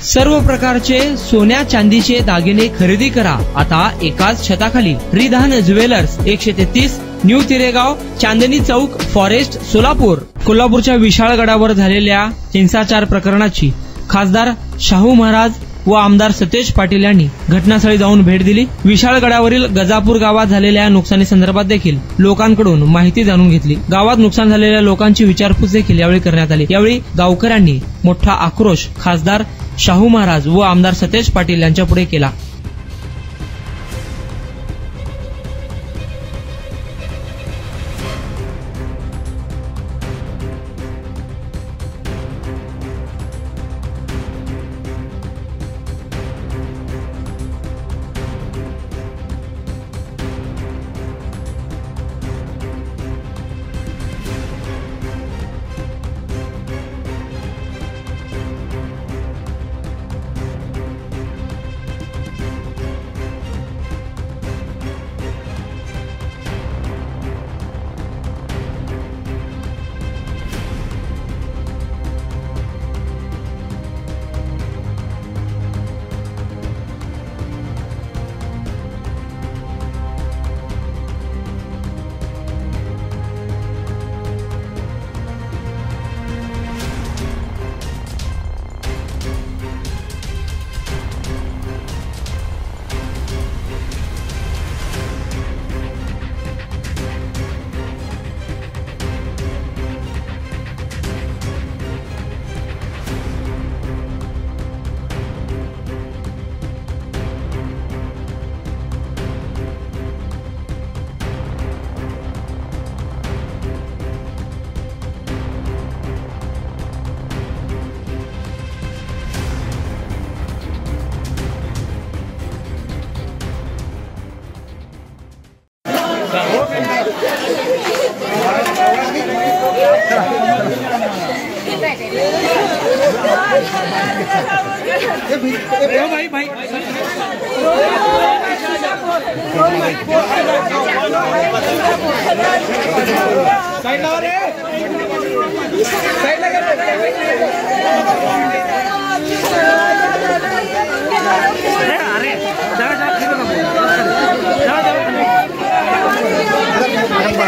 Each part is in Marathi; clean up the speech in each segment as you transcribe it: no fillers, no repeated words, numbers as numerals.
सर्व प्रकारचे सोन्या चांदीचे दागिने खरेदी करा आता एकाच छताखाली। Ridhan jewellers 133 new तिरेगाव, Chandni Chowk, forest, Solapur. कोल्हापूरच्या विशाळगडावर झालेल्या हिंसाचार प्रकरणाची खासदार शाहू महाराज व आमदार सतेज पाटील यांनी घटनास्थळी जाऊन भेट दिली। विशाळगडावरील गजापूर गावात झालेल्या नुकसानी संदर्भात देखील लोकांकडून माहिती जाणून घेतली। गावात नुकसान झालेल्या लोकांची विचारपूस देखील यावेळी करण्यात आली। यावेळी गावकऱ्यांनी मोठा आक्रोश खासदार शाहू महाराज व आमदार सतेज पाटील यांच्या पुढे केला।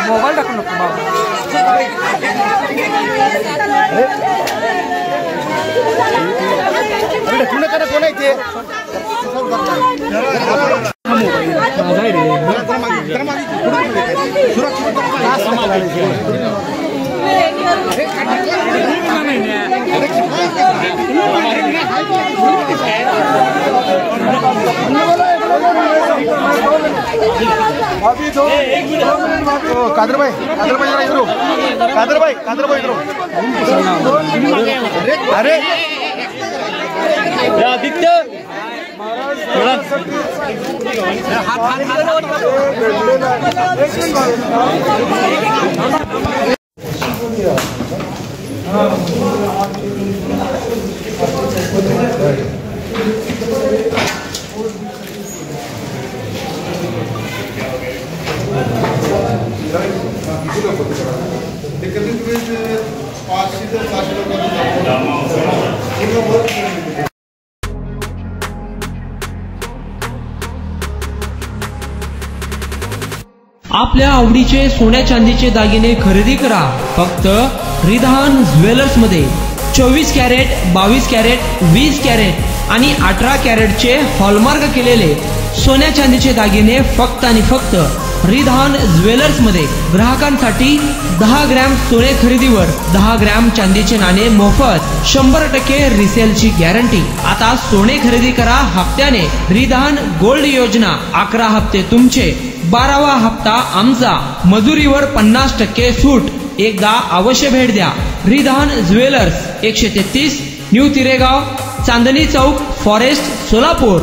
मोबाईल टाकू नको कोण आहे ते कादरभाई अरे आदित्य आपल्या आवडीचे सोन्या चांदीचे दागिने खरेदी करा फक्त रिधान ज्वेलर्स मध्ये। 24 कॅरेट, 22 कॅरेट, 20 कॅरेट आणि 18 कॅरेटचे हॉलमार्क केलेले सोन्या चांदीचे दागिने फक्त आणि फक्त रिधान ज्वेलर्स मध्ये। ग्राहकांसाठी 10 ग्रॅम सोने खरेदीवर 10 ग्रॅम चांदीचे नाणे मोफत, 100% रिसेलची गॅरंटी। आता सोने खरेदी करा हप्त्याने। रिधान गोल्ड योजना, 11 हप्ते तुमचे, 12वा हप्ता आमचा, मजुरीवर 50% सूट। एकदा अवश्य भेट द्या। Ridhan jewellers 133 new तिरेगाव, Chandni Chowk, forest, Solapur.